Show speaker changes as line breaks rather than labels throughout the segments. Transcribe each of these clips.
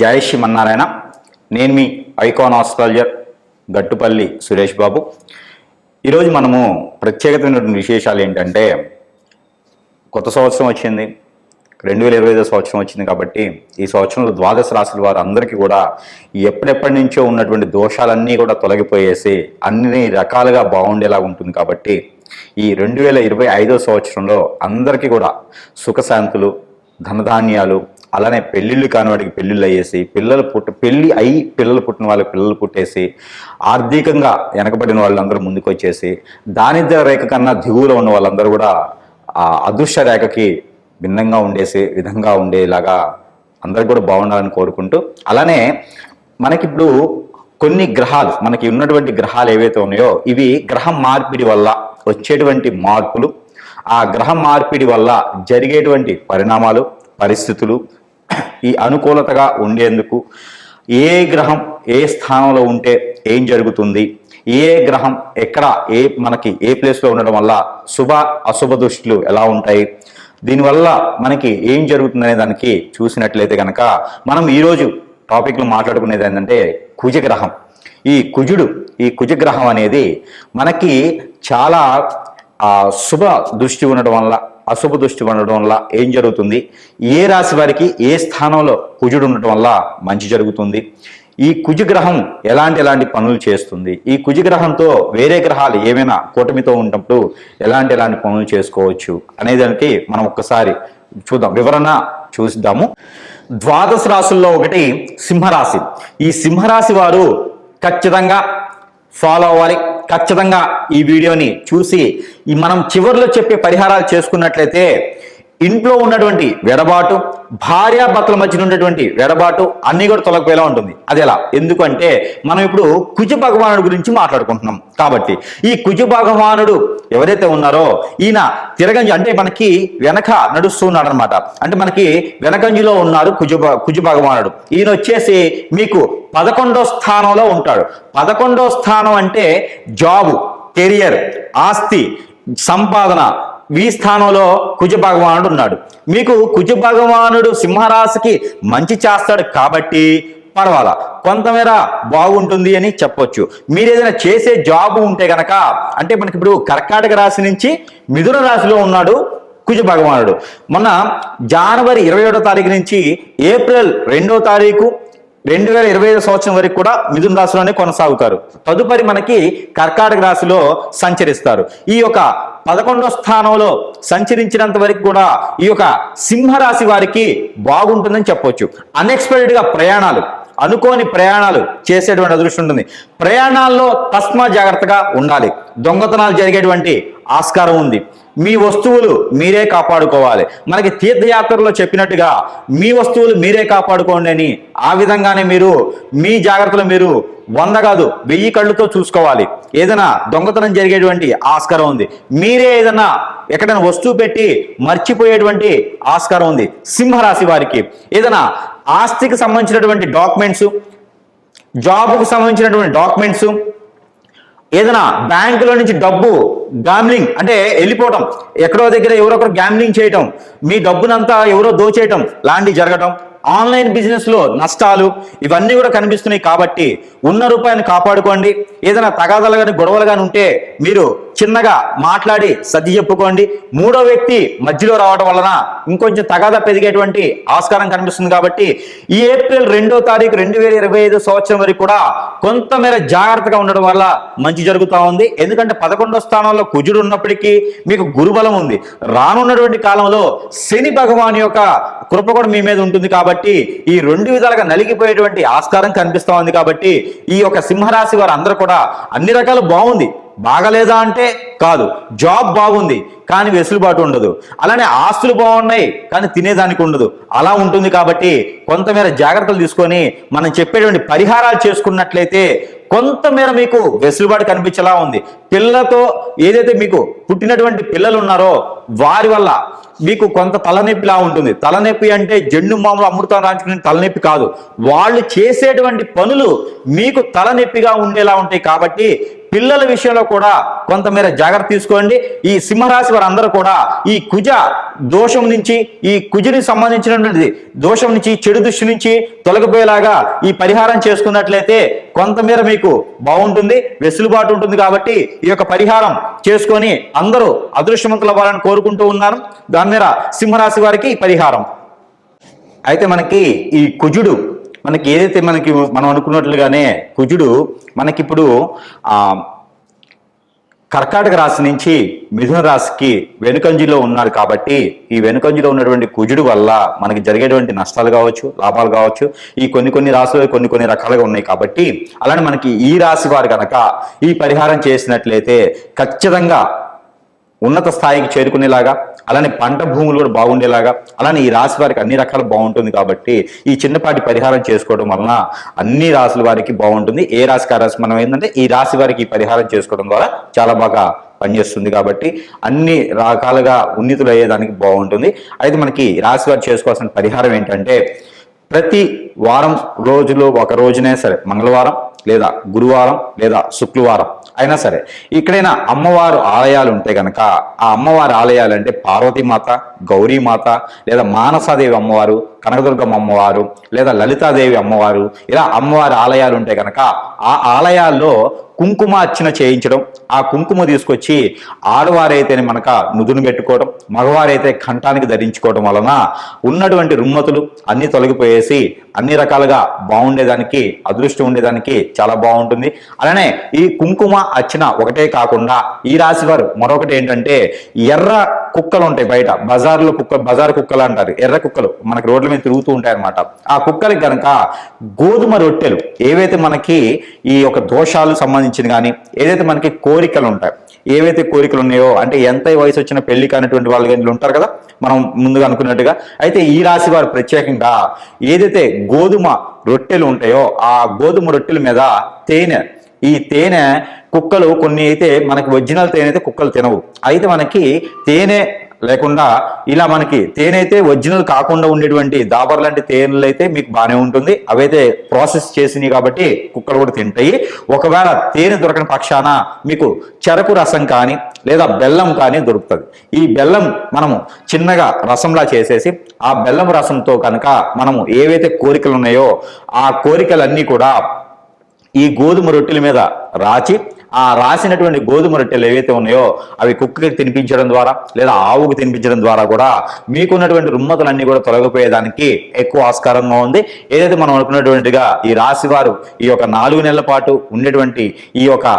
జై శ్రీమన్నారాయణ. నేను మీ icon astrologer Gattupalli Suresh Babu. ఈరోజు మనము ప్రత్యేకమైనటువంటి విశేషాలు ఏంటంటే, కొత్త సంవత్సరం వచ్చింది, 2025 సంవత్సరం వచ్చింది. కాబట్టి ఈ సంవత్సరంలో ద్వాదశ రాశుల వారు అందరికీ కూడా ఎప్పటి నుంచో ఉన్నటువంటి దోషాలన్నీ కూడా తొలగిపోయేసి అన్ని రకాలుగా బాగుండేలా ఉంటుంది. కాబట్టి ఈ 2025 సంవత్సరంలో అందరికీ కూడా సుఖశాంతులు, ధనధాన్యాలు, అలానే పెళ్ళిళ్ళు కాని వాడికి పెళ్ళిళ్ళు అయ్యేసి, పిల్లలు పుట్టిన వాళ్ళకి పిల్లలు పుట్టేసి, ఆర్థికంగా వెనకబడిన వాళ్ళందరూ ముందుకు వచ్చేసి, దారిద్ర్య రేఖ కన్నా దిగువలో ఉన్న వాళ్ళందరూ కూడా ఆ అదృష్ట రేఖకి భిన్నంగా విధంగా ఉండేలాగా అందరు కూడా బాగుండాలని కోరుకుంటూ, అలానే మనకిప్పుడు కొన్ని గ్రహాలు, మనకి ఉన్నటువంటి గ్రహాలు ఏవైతే ఉన్నాయో ఇవి గ్రహం మార్పిడి వల్ల వచ్చేటువంటి మార్పులు, ఆ గ్రహం మార్పిడి వల్ల జరిగేటువంటి పరిణామాలు, పరిస్థితులు, ఈ అనుకూలతగా ఉండేందుకు ఏ గ్రహం ఏ స్థానంలో ఉంటే ఏం జరుగుతుంది, ఏ గ్రహం ఎక్కడ మనకి ఏ ప్లేస్లో ఉండడం వల్ల శుభ అశుభ దృష్టిలు ఎలా ఉంటాయి, దీనివల్ల మనకి ఏం జరుగుతుందనే దానికి చూసినట్లయితే కనుక మనం ఈరోజు టాపిక్లో మాట్లాడుకునేది ఏంటంటే కుజగ్రహం. ఈ కుజగ్రహం అనేది మనకి చాలా శుభ దృష్టి ఉండడం వల్ల అశుభ దృష్టి ఉండడం వల్ల ఏం జరుగుతుంది, ఏ రాశి వారికి ఏ స్థానంలో కుజుడు ఉండటం వల్ల మంచి జరుగుతుంది, ఈ కుజగ్రహం ఎలాంటి పనులు చేస్తుంది, ఈ కుజగ్రహంతో వేరే గ్రహాలు ఏమైనా కూటమితో ఉన్నప్పుడు ఎలాంటి పనులు చేసుకోవచ్చు అనేదానికి మనం ఒక్కసారి వివరణ చూద్దాము. ద్వాదశ రాశుల్లో ఒకటి సింహరాశి. ఈ సింహరాశి వారు ఖచ్చితంగా ఫాలో అవ్వాలి. ఖచ్చితంగా ఈ వీడియోని చూసి మనం చివరిలో చెప్పే పరిహారాలు చేసుకున్నట్లయితే ఇంట్లో ఉన్నటువంటి వెడబాటు, భార్యాభర్తల మధ్య ఉన్నటువంటి వెడబాటు అన్నీ కూడా తొలగిపోయేలా ఉంటుంది. అది ఎలా? ఎందుకంటే మనం ఇప్పుడు కుజ భగవానుడు గురించి మాట్లాడుకుంటున్నాం. కాబట్టి ఈ కుజ భగవానుడు ఎవరైతే ఉన్నారో ఈయన తిరగంజి, అంటే మనకి వెనక నడుస్తూ ఉన్నాడు అనమాట. అంటే మనకి వెనకంజిలో ఉన్నారు కుజ భగవానుడు. ఈయన వచ్చేసి మీకు 11వ స్థానంలో ఉంటాడు. 11వ స్థానం అంటే జాబు, కెరియర్, ఆస్తి, సంపాదన, ఈ స్థానంలో కుజ భగవానుడు ఉన్నాడు. మీకు కుజ భగవానుడు సింహరాశికి మంచి చేస్తాడు కాబట్టి పర్వాలా, కొంతమేర బాగుంటుంది అని చెప్పొచ్చు. మీరు ఏదైనా చేసే జాబు ఉంటే గనక, అంటే మనకి ఇప్పుడు కర్కాటక రాశి నుంచి మిథున రాశిలో ఉన్నాడు కుజ భగవానుడు. మొన్న జనవరి 21వ తారీఖు నుంచి ఏప్రిల్ 2వ తారీఖు 2025 సంవత్సరం వరకు కూడా మిథున రాశిలోనే కొనసాగుతారు. తదుపరి మనకి కర్కాటక రాశిలో సంచరిస్తారు. ఈ యొక్క 11వ స్థానంలో సంచరించినంత వరకు కూడా ఈ యొక్క సింహరాశి వారికి బాగుంటుందని చెప్పొచ్చు. అన్ఎక్స్పెక్టెడ్ గా ప్రయాణాలు, అనుకోని ప్రయాణాలు చేసేటువంటి అదృష్టం ఉంటుంది. ప్రయాణాల్లో తస్మా జాగ్రత్తగా ఉండాలి. దొంగతనాలు జరిగేటువంటి ఆస్కారం ఉంది. మీ వస్తువులు మీరే కాపాడుకోవాలి. మనకి తీర్థయాత్రలో చెప్పినట్టుగా మీ వస్తువులు మీరే కాపాడుకోండి అని, ఆ విధంగానే మీరు మీ జాగ్రత్తలు మీరు 100 కాదు 1000 కళ్ళుతో చూసుకోవాలి. ఏదైనా దొంగతనం జరిగేటువంటి ఆస్కారం ఉంది. మీరే ఏదైనా ఎక్కడైనా వస్తువు పెట్టి మర్చిపోయేటువంటి ఆస్కారం ఉంది. సింహరాశి వారికి ఏదైనా ఆస్తికి సంబంధించినటువంటి డాక్యుమెంట్స్, జాబ్కు సంబంధించినటువంటి డాక్యుమెంట్స్, ఏదైనా బ్యాంకులో నుంచి డబ్బు గ్యామ్లింగ్ అంటే వెళ్ళిపోవటం, ఎక్కడో దగ్గర ఎవరొకరు గ్యామ్లింగ్ చేయటం, మీ డబ్బునంతా ఎవరో దోచేయటం లాంటివి జరగటం, ఆన్లైన్ బిజినెస్ లో నష్టాలు, ఇవన్నీ కూడా కనిపిస్తున్నాయి. కాబట్టి ఉన్న రూపాయిని కాపాడుకోండి. ఏదైనా తగాదాలు కానీ గొడవలు కానీ ఉంటే మీరు చిన్నగా మాట్లాడి సర్ది చెప్పుకోండి. మూడో వ్యక్తి మధ్యలో రావడం వలన ఇంకొంచెం తగాదా పెరిగేటువంటి ఆస్కారం కనిపిస్తుంది. కాబట్టి ఈ ఏప్రిల్ 2వ తారీఖు 2025 సంవత్సరం వరకు కూడా కొంతమేర జాగ్రత్తగా ఉండడం వల్ల మంచి జరుగుతూ ఉంది. ఎందుకంటే 11వ స్థానంలో కుజుడు ఉన్నప్పటికీ మీకు గురుబలం ఉంది. రానున్నటువంటి కాలంలో శని భగవాన్ యొక్క కృప కూడా మీ మీద ఉంటుంది. కాబట్టి ఈ 2 విధాలుగా నలిగిపోయేటువంటి ఆస్కారం కనిపిస్తా ఉంది. కాబట్టి ఈ యొక్క సింహరాశి వారు అందరూ కూడా అన్ని రకాలు బాగుంది. బాగలేదా అంటే కాదు, జాబ్ బాగుంది కానీ వెసులుబాటు ఉండదు. అలానే ఆస్తులు బాగున్నాయి కానీ తినేదానికి ఉండదు. అలా ఉంటుంది. కాబట్టి కొంతమేర జాగ్రత్తలు తీసుకొని మనం చెప్పేటువంటి పరిహారాలు చేసుకున్నట్లయితే కొంతమేర మీకు వెసులుబాటు కనిపించేలా ఉంది. పిల్లలతో ఏదైతే మీకు పుట్టినటువంటి పిల్లలు ఉన్నారో వారి వల్ల మీకు కొంత తలనొప్పిలా ఉంటుంది. తలనొప్పి అంటే జెండు మామూలు అమృతం రాంచుకునే తలనొప్పి కాదు, వాళ్ళు చేసేటువంటి పనులు మీకు తలనొప్పిగా ఉండేలా ఉంటాయి. కాబట్టి పిల్లల విషయంలో కూడా కొంతమేర జాగ్రత్త తీసుకోండి. ఈ సింహరాశి వారందరూ కూడా ఈ కుజ దోషం నుంచి, ఈ కుజునికి సంబంధించినటువంటి దోషం నుంచి, చెడు దృష్టి నుంచి తొలగిపోయేలాగా ఈ పరిహారం చేసుకున్నట్లయితే కొంతమేర మీకు బాగుంటుంది, వెసులుబాటు ఉంటుంది. కాబట్టి ఈ యొక్క పరిహారం చేసుకొని అందరూ అదృష్టవంతులు అవ్వాలని కోరుకుంటూ ఉన్నాను. దాని మీద సింహరాశి వారికి ఈ పరిహారం అయితే మనకి ఈ కుజుడు మనకి ఏదైతే మనం అనుకున్నట్లుగానే కుజుడు మనకిప్పుడు కర్కాటక రాశి నుంచి మిథున రాశికి వెనుకంజిలో ఉన్నారు. కాబట్టి ఈ వెనుకంజిలో ఉన్నటువంటి కుజుడు వల్ల మనకి జరిగేటువంటి నష్టాలు కావచ్చు, లాభాలు కావచ్చు, ఈ కొన్ని రాశులు కొన్ని రకాలుగా ఉన్నాయి. కాబట్టి అలానే మనకి ఈ రాశి వారు కనుక ఈ పరిహారం చేసినట్లయితే ఖచ్చితంగా ఉన్నత స్థాయికి చేరుకునేలాగా, అలానే పంట భూములు కూడా బాగుండేలాగా, అలానే ఈ రాశి వారికి అన్ని రకాలు బాగుంటుంది. కాబట్టి ఈ చిన్నపాటి పరిహారం చేసుకోవడం వలన అన్ని రాశుల వారికి బాగుంటుంది. ఏ రాశికి ఆ రాశి మనం ఏంటంటే ఈ రాశి వారికి ఈ పరిహారం చేసుకోవడం ద్వారా చాలా బాగా పనిచేస్తుంది. కాబట్టి అన్ని రకాలుగా ఉన్నతులు అయ్యేదానికి బాగుంటుంది. అయితే మనకి రాశి వారు చేసుకోవాల్సిన పరిహారం ఏంటంటే ప్రతి వారం రోజులో ఒక రోజునే సరే, మంగళవారం లేదా గురువారం లేదా శుక్రవారం అయినా సరే ఇక్కడైనా అమ్మవారు ఆలయాలు ఉంటే కనుక ఆ అమ్మవారి ఆలయాలు అంటే పార్వతీమాత, గౌరీమాత లేదా మానసాదేవి అమ్మవారు, కనకదుర్గమ్మ అమ్మవారు లేదా లలితాదేవి అమ్మవారు, ఇలా అమ్మవారి ఆలయాలు ఉంటే కనుక ఆ ఆలయాల్లో కుంకుమ అర్చన చేయించడం, ఆ కుంకుమ తీసుకొచ్చి ఆడవారైతేనే మనక నుదును పెట్టుకోవడం, మగవారైతే కంఠానికి ధరించుకోవడం వలన ఉన్నటువంటి రుమ్మతులు అన్ని తొలగిపోయేసి అన్ని రకాలుగా బాగుండేదానికి, అదృష్టం ఉండేదానికి చాలా బాగుంటుంది. అలానే ఈ కుంకుమ అర్చన ఒకటే కాకుండా ఈ రాశి వారు మరొకటి ఏంటంటే ఎర్ర కుక్కలు ఉంటాయి బయట, బజార్ కుక్కలు అంటారు, ఎర్ర కుక్కలు మనకి రోడ్ల మీద తిరుగుతూ ఉంటాయి అన్నమాట. ఆ కుక్కలకి కనుక గోధుమ రొట్టెలు ఏవైతే మనకి ఈ యొక్క దోషాలు సంబంధించిన కానీ ఏదైతే మనకి కోరికలు ఉంటాయి, ఏవైతే కోరికలు ఉన్నాయో అంటే ఎంత వయసు వచ్చిన పెళ్లి కానిటువంటి వాళ్ళు ఉంటారు కదా మనం ముందుగా అనుకున్నట్టుగా, అయితే ఈ రాశి వారు ప్రత్యేకంగా ఏదైతే గోధుమ రొట్టెలు ఉంటాయో ఆ గోధుమ రొట్టెల మీద ఈ తేనె కుక్కలు కొన్ని అయితే మనకి ఒరిజినల్ తేనె అయితే కుక్కలు తినవు. అయితే మనకి తేనె లేకుండా ఇలా మనకి తేనె అయితే ఒరిజినల్ కాకుండా ఉండేటువంటి దాబర్ లాంటి తేనెలు అయితే మీకు బాగానే ఉంటుంది. అవైతే ప్రాసెస్ చేసినాయి కాబట్టి కుక్కలు కూడా తింటాయి. ఒకవేళ తేనె దొరకని పక్షాన మీకు చెరకు రసం కానీ లేదా బెల్లం కానీ దొరుకుతుంది. ఈ బెల్లం మనము చిన్నగా రసంలా చేసేసి ఆ బెల్లం రసంతో కనుక మనము ఏవైతే కోరికలు ఉన్నాయో ఆ కోరికలన్నీ కూడా ఈ గోధుమ రొట్టెల మీద రాచి ఆ రాసినటువంటి గోధుమ రొట్టెలు ఏవైతే ఉన్నాయో అవి కుక్కకి తినిపించడం ద్వారా లేదా ఆవుకు తినిపించడం ద్వారా కూడా మీకున్నటువంటి రుమ్మతులన్నీ కూడా తొలగిపోయేదానికి ఎక్కువ ఆస్కారంగా ఉంది. ఏదైతే మనం అనుకున్నటువంటిగా ఈ రాశి వారు ఈ యొక్క 4 నెలల పాటు ఉండేటువంటి ఈ యొక్క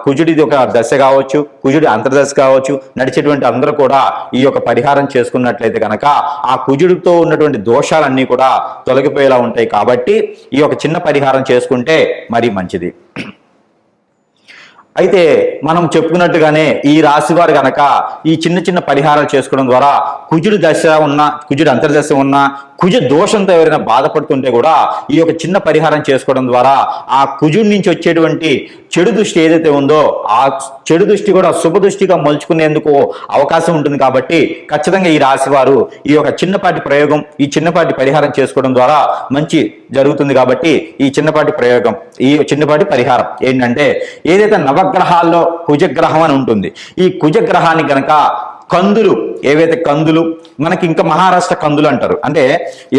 కుజుడిది ఒక దశ కావచ్చు, కుజుడి అంతర్దశ కావచ్చు, నడిచేటువంటి అందరూ కూడా ఈ యొక్క పరిహారం చేసుకున్నట్లయితే కనుక ఆ కుజుడితో ఉన్నటువంటి దోషాలన్నీ కూడా తొలగిపోయేలా ఉంటాయి. కాబట్టి ఈ యొక్క చిన్న పరిహారం చేసుకుంటే మరీ మంచిది. అయితే మనం చెప్పుకున్నట్టుగానే ఈ రాశి వారు కనుక ఈ చిన్న పరిహారాలు చేసుకోవడం ద్వారా కుజుడి దశ ఉన్నా, కుజుడి అంతర్దశ ఉన్నా, కుజ దోషంతో ఎవరైనా బాధపడుతుంటే కూడా ఈ యొక్క చిన్న పరిహారం చేసుకోవడం ద్వారా ఆ కుజుడి నుంచి వచ్చేటువంటి చెడు దృష్టి ఏదైతే ఉందో ఆ చెడు దృష్టి కూడా శుభ దృష్టిగా మలుచుకునేందుకు అవకాశం ఉంటుంది. కాబట్టి ఖచ్చితంగా ఈ రాశి వారు ఈ యొక్క చిన్నపాటి ప్రయోగం, ఈ చిన్నపాటి పరిహారం చేసుకోవడం ద్వారా మంచి జరుగుతుంది. కాబట్టి ఈ చిన్నపాటి ప్రయోగం, ఈ చిన్నపాటి పరిహారం ఏంటంటే ఏదైతే నవగ్రహాల్లో కుజగ్రహం అని ఉంటుంది, ఈ కుజగ్రహాన్ని కనుక కందులు, ఏవైతే కందులు మనకి ఇంకా మహారాష్ట్ర కందులు అంటారు, అంటే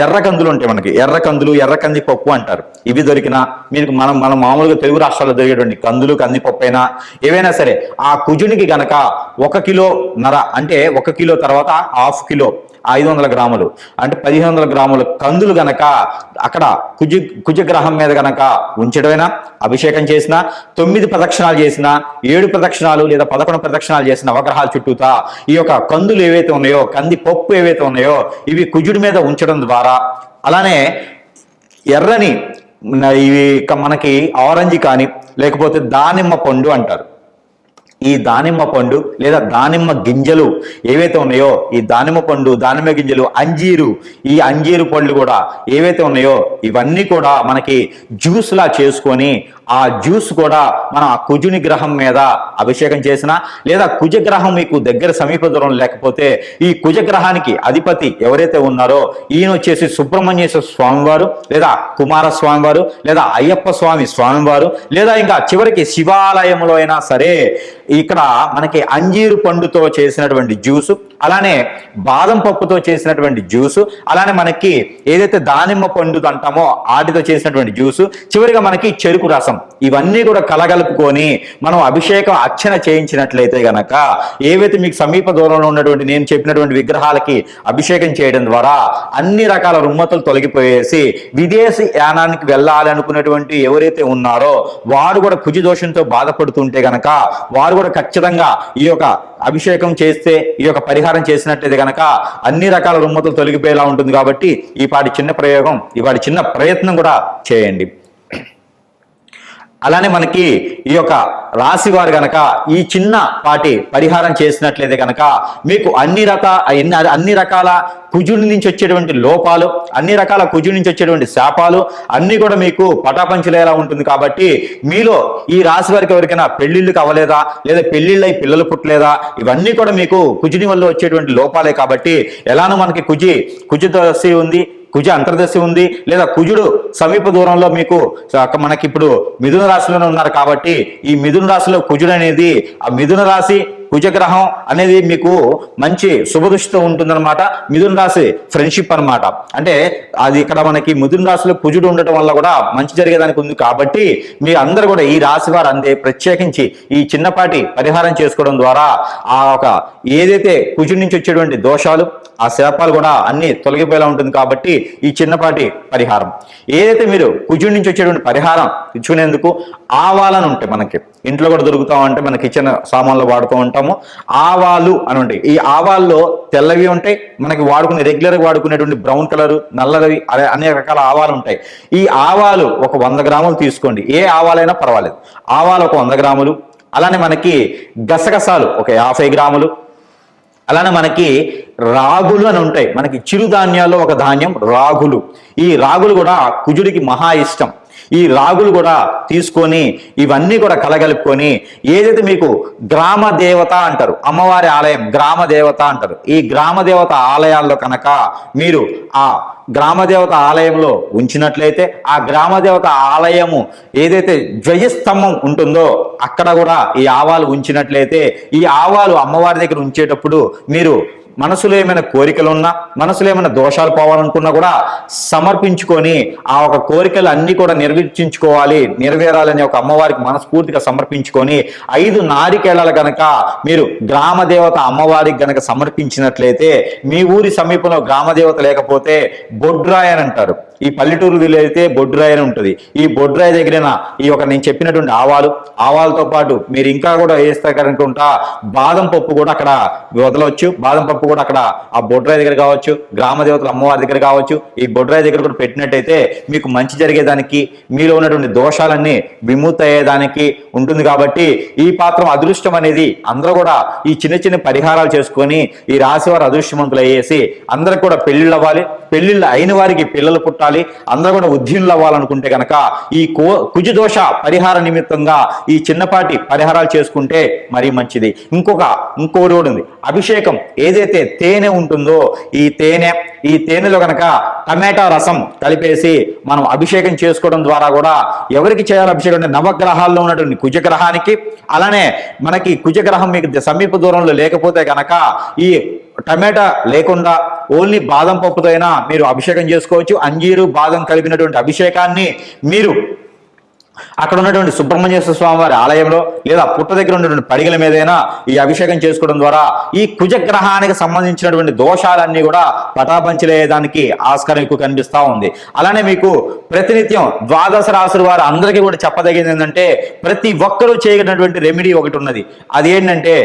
ఎర్ర కందులు ఉంటాయి మనకి, ఎర్ర కందులు, ఎర్ర కందిపప్పు అంటారు. ఇవి దొరికినా మీకు మనం మామూలుగా తెలుగు రాష్ట్రాల్లో దొరికేటువంటి కందులు, కందిపప్పు అయినా ఏవైనా సరే ఆ కుజునికి గనక 1 కిలోన్నర అంటే 1 కిలో తర్వాత 1/2 కిలో 500 గ్రాములు అంటే 1500 గ్రాముల కందులు గనక అక్కడ కుజగ్రహం మీద గనక ఉంచడమైనా, అభిషేకం చేసినా, 9 ప్రదక్షిణాలు చేసినా, 7 ప్రదక్షిణాలు లేదా 11 ప్రదక్షిణాలు చేసిన నవగ్రహాల చుట్టూతా ఈ యొక్క కందులు ఏవైతే ఉన్నాయో, కందిపప్పు ఏవైతే ఉన్నాయో ఇవి కుజుడి మీద ఉంచడం ద్వారా, అలానే ఎర్రని ఇవి మనకి ఆరెంజ్ కానీ లేకపోతే దానిమ్మ పండు అంటారు, ఈ దానిమ్మ పండు లేదా దానిమ్మ గింజలు ఏవైతే ఉన్నాయో ఈ దానిమ్మ పండు, దానిమ్మ గింజలు, అంజీరు, ఈ అంజీరు పళ్ళు కూడా ఏవైతే ఉన్నాయో ఇవన్నీ కూడా మనకి జ్యూస్లా చేసుకొని ఆ జ్యూస్ కూడా మనం ఆ కుజుని గ్రహం మీద అభిషేకం చేసినా, లేదా కుజగ్రహం మీకు దగ్గర సమీప దూరం లేకపోతే ఈ కుజగ్రహానికి అధిపతి ఎవరైతే ఉన్నారో ఈయన వచ్చేసి సుబ్రహ్మణ్యేశ్వర స్వామివారు, లేదా కుమారస్వామి వారు, లేదా అయ్యప్ప స్వామి స్వామివారు, లేదా ఇంకా చివరికి శివాలయంలో అయినా సరే ఇక్కడ మనకి అంజీరు పండుతో చేసినటువంటి జ్యూసు, అలానే బాదం పప్పుతో చేసినటువంటి జ్యూసు, అలానే మనకి ఏదైతే దానిమ్మ పండు అంటామో వాటితో చేసినటువంటి జ్యూసు, చివరిగా మనకి చెరుకు రసం, ఇవన్నీ కూడా కలగలుపుకొని మనం అభిషేకం అర్చన చేయించినట్లయితే గనక ఏవైతే మీకు సమీప దూరంలో ఉన్నటువంటి నేను చెప్పినటువంటి విగ్రహాలకి అభిషేకం చేయడం ద్వారా అన్ని రకాల రుమ్మతులు తొలగిపోయేసి విదేశీ యానానికి వెళ్ళాలి అనుకున్నటువంటి ఎవరైతే ఉన్నారో వారు కూడా కుజ దోషంతో బాధపడుతుంటే గనక వారు కూడా ఖచ్చితంగా ఈ యొక్క అభిషేకం చేస్తే, ఈ యొక్క పరిహారం చేసినట్లయితే గనక అన్ని రకాల రుమ్మతులు తొలగిపోయేలా ఉంటుంది. కాబట్టి ఈ పాటి చిన్న ప్రయోగం, ఈ పాటి చిన్న ప్రయత్నం కూడా చేయండి. అలానే మనకి ఈ యొక్క రాశి వారు గనక ఈ చిన్న పాటి పరిహారం చేసినట్లయితే కనుక మీకు అన్ని రకాల కుజుడి నుంచి వచ్చేటువంటి లోపాలు, అన్ని రకాల కుజుడి నుంచి వచ్చేటువంటి శాపాలు అన్ని కూడా మీకు పటాపంచలేలా ఉంటుంది. కాబట్టి మీలో ఈ రాశి వారికి ఎవరికైనా పెళ్లిళ్ళు కావలేదా, లేదా పెళ్లిళ్ళై పిల్లలు పుట్టలేదా, ఇవన్నీ కూడా మీకు కుజుని వల్ల వచ్చేటువంటి లోపాలే. కాబట్టి ఎలానో మనకి కుజ దశ ఉంది, కుజ అంతర్దశ ఉంది, లేదా కుజుడు సమీప దూరంలో మీకు మనకి ఇప్పుడు మిథున రాశిలోనే ఉన్నారు. కాబట్టి ఈ మిథున రాశిలో కుజుడు అనేది, ఆ మిథున రాశి కుజగ్రహం అనేది మీకు మంచి శుభదృష్టితో ఉంటుందన్నమాట. మిథున రాశి ఫ్రెండ్షిప్ అనమాట. అంటే అది ఇక్కడ మనకి మిథున రాశిలో కుజుడు ఉండటం వల్ల కూడా మంచి జరిగేదానికి ఉంది. కాబట్టి మీ అందరూ కూడా ఈ రాశి వారు అందే ప్రత్యేకించి ఈ చిన్నపాటి పరిహారం చేసుకోవడం ద్వారా ఆ ఒక ఏదైతే కుజుడి నుంచి వచ్చేటువంటి దోషాలు, ఆ శాపాలు కూడా అన్ని తొలగిపోయేలా ఉంటుంది. కాబట్టి ఈ చిన్నపాటి పరిహారం ఏదైతే మీరు కుజుడి నుంచి వచ్చేటువంటి పరిహారం ఇచ్చుకునేందుకు ఆవాలను ఉంటాయి, మనకి ఇంట్లో కూడా దొరుకుతా ఉంటే మన కిచెన్ సామాన్లు వాడుతూ ఉంటాము. ఆవాలు అని ఉంటాయి. ఈ ఆవాల్లో తెల్లవి ఉంటాయి, మనకి రెగ్యులర్గా వాడుకునేటువంటి బ్రౌన్ కలర్, నల్లవి, అనేక రకాల ఆవాలు ఉంటాయి. ఈ ఆవాలు ఒక 100 గ్రాములు తీసుకోండి. ఏ ఆవాలైనా పర్వాలేదు. ఆవాలు ఒక 100 గ్రాములు, అలానే మనకి గసగసాలు ఒక 50 గ్రాములు, అలానే మనకి రాగులు అని ఉంటాయి. మనకి చిరుధాన్యాల్లో ఒక ధాన్యం రాగులు. ఈ రాగులు కూడా కుజుడికి మహా ఇష్టం. ఈ రాగులు కూడా తీసుకొని ఇవన్నీ కూడా కలగలుపుకొని ఏదైతే మీకు గ్రామ దేవత అంటారు, అమ్మవారి ఆలయం గ్రామ దేవత అంటారు. ఈ గ్రామ దేవత ఆలయాల్లో కనుక మీరు ఆ గ్రామదేవత ఆలయంలో ఉంచినట్లయితే ఆ గ్రామదేవత ఆలయము ఏదైతే ధ్వజస్తంభం ఉంటుందో అక్కడ కూడా ఈ ఆవాలు ఉంచినట్లయితే ఈ ఆవాలు అమ్మవారి దగ్గర ఉంచేటప్పుడు మీరు మనసులో ఏమైనా కోరికలు ఉన్నా, మనసులో ఏమైనా దోషాలు పోవాలనుకున్నా కూడా సమర్పించుకొని ఆ ఒక కోరికలు అన్ని కూడా నెరవేరాలని ఒక అమ్మవారికి మనస్ఫూర్తిగా సమర్పించుకొని 5 నారికేళాలు గనక మీరు గ్రామదేవత అమ్మవారికి గనక సమర్పించినట్లయితే మీ ఊరి సమీపంలో గ్రామదేవత లేకపోతే బొడ్రాయి అని అంటారు. ఈ పల్లెటూరు వెళ్తే బొడ్రాయి అని ఉంటుంది. ఈ బొడ్రాయి దగ్గర ఈ ఒక నేను చెప్పినటువంటి ఆవాలతో పాటు మీరు ఇంకా కూడా వేస్తారనుకుంటా బాదం పప్పు కూడా అక్కడ వదలవచ్చు. బాదం పప్పు కూడా అక్కడ ఆ బొడ్రాయి దగ్గర కావచ్చు, గ్రామదేవతల అమ్మవారి దగ్గర కావచ్చు, ఈ బొడ్రాయి దగ్గర కూడా పెట్టినట్టయితే మీకు మంచి జరిగేదానికి, మీలో ఉన్నటువంటి దోషాలన్నీ విముక్తి అయ్యేదానికి ఉంటుంది. కాబట్టి ఈ పాత్రం అదృష్టం అనేది అందరూ కూడా ఈ చిన్న చిన్న పరిహారాలు చేసుకొని ఈ రాశి వారు అదృష్టవంతులు అయ్యేసి అందరికి కూడా పెళ్లిళ్ళు అవ్వాలి, పెళ్లిళ్ళు అయిన వారికి పిల్లలు పుట్టాలి, అందరూ కూడా ఉద్యోగులు అవ్వాలనుకుంటే కనుక ఈ కుజదోష పరిహార నిమిత్తంగా ఈ చిన్నపాటి పరిహారాలు చేసుకుంటే మరీ మంచిది. ఇంకోటి కూడా ఉంది. అభిషేకం ఏదైతే తేనె ఉంటుందో ఈ తేనెలో కనుక టమాటా రసం కలిపేసి మనం అభిషేకం చేసుకోవడం ద్వారా కూడా ఎవరికి చేయాలి అభిషేకం అంటే నవగ్రహాల్లో ఉన్నటువంటి కుజగ్రహానికి, అలానే మనకి కుజగ్రహం మీకు సమీప దూరంలో లేకపోతే కనుక ఈ టమాటా లేకుండా ఓన్లీ బాదం పప్పుతో అయినా మీరు అభిషేకం చేసుకోవచ్చు. అంజీరు బాదం కలిపినటువంటి అభిషేకాన్ని మీరు అక్కడ ఉన్నటువంటి సుబ్రహ్మణ్యేశ్వర స్వామి వారి ఆలయంలో లేదా పుట్ట దగ్గర ఉన్నటువంటి పడిగల మీదైనా ఈ అభిషేకం చేసుకోవడం ద్వారా ఈ కుజగ్రహానికి సంబంధించినటువంటి దోషాలన్నీ కూడా పటాపంచలేదానికి ఆస్కారం ఎక్కువ కనిపిస్తూ ఉంది. అలానే మీకు ప్రతినిత్యం ద్వాదశ రాశుల వారు అందరికీ కూడా చెప్పదగింది ఏంటంటే ప్రతి ఒక్కరూ చేయగలిగినటువంటి రెమెడీ ఒకటి ఉన్నది. అది ఏంటంటే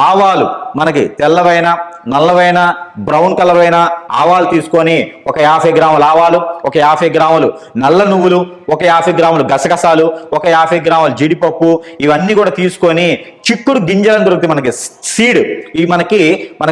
ఆవాలు, మనకి తెల్లవైన నల్లవైన బ్రౌన్ కలర్ అయిన ఆవాలు తీసుకొని ఒక 50 గ్రాముల ఆవాలు, ఒక 50 గ్రాములు నల్ల నువ్వులు, ఒక 50 గ్రాములు గసగసాలు, ఒక 50 గ్రాముల జీడిపప్పు, ఇవన్నీ కూడా తీసుకొని చిక్కుడు గింజలను దొరుకుతాయి మనకి, సీడ్. ఇవి మనకి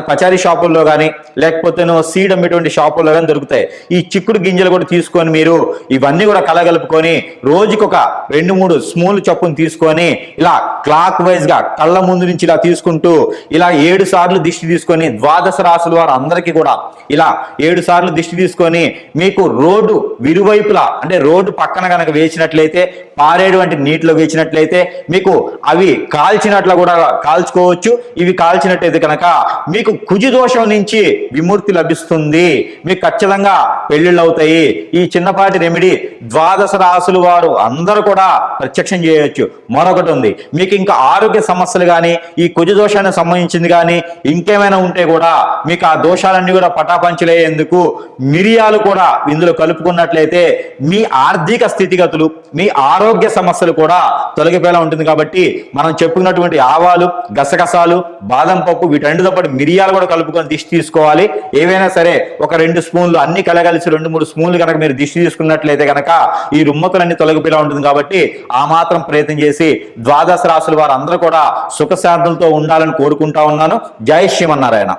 పచారీ షాపుల్లో కానీ లేకపోతే సీడ్ అమ్మేటువంటి షాపుల్లో కానీ దొరుకుతాయి. ఈ చిక్కుడు గింజలు కూడా తీసుకొని మీరు ఇవన్నీ కూడా కలగలుపుకొని రోజుకొక 2-3 స్పూన్లు చొప్పున తీసుకొని ఇలా క్లాక్ వైజ్ గా కళ్ళ ముందు నుంచి ఇలా తీసుకుంటూ ఇలా 7 సార్లు దిష్టి తీసుకొని, ద్వాదశ రాశుల వారు అందరికీ కూడా ఇలా 7 సార్లు దిష్టి తీసుకొని మీకు రోడ్డు విరువైపులా అంటే రోడ్డు పక్కన కనుక వేసినట్లయితే, పారేటువంటి నీటిలో వేసినట్లయితే మీకు అవి కాల్చినట్లు కూడా కాల్చుకోవచ్చు. ఇవి కాల్చినట్లయితే కనుక మీకు కుజు దోషం నుంచి విముక్తి లభిస్తుంది, మీకు ఖచ్చితంగా పెళ్లిళ్ళు అవుతాయి. ఈ చిన్నపాటి రెమెడీ ద్వాదశ రాశుల వారు అందరూ కూడా ప్రత్యక్షం చేయవచ్చు. మరొకటి ఉంది, మీకు ఇంకా ఆరోగ్య సమస్యలు కానీ ఈ కుజ దోషానికి సంబంధించింది కానీ ఇంకేమైనా ఉంటే కూడా మీకు ఆ దోషాలన్నీ కూడా పటాపంచలేందుకు మిరియాలు కూడా ఇందులో కలుపుకున్నట్లయితే మీ ఆర్థిక స్థితిగతులు, మీ ఆరోగ్య సమస్యలు కూడా తొలగిపోయేలా ఉంటుంది. కాబట్టి మనం చెప్పుకున్నటువంటి ఆవాలు, గసగసాలు, బాదం పప్పు వీటన్నిటితో పాటు మిరియాలు కూడా కలుపుకొని దిష్టి తీసుకోవాలి. ఏవైనా సరే ఒక 2 స్పూన్లు అన్ని కలగలిసి 2-3 స్పూన్లు కనుక మీరు దిష్టి తీసుకున్నట్లయితే కనుక ఈ రుమ్మతులన్నీ తొలగిపోయేలా ఉంటుంది. కాబట్టి ఆ మాత్రం ప్రయత్నం చేసి ద్వాదశ రాశుల వారు అందరూ కూడా సుఖశాంతులతో ఉండాలని కోరుకుంటా ఉన్నాను. జై శ్రీమన్నారాయణ.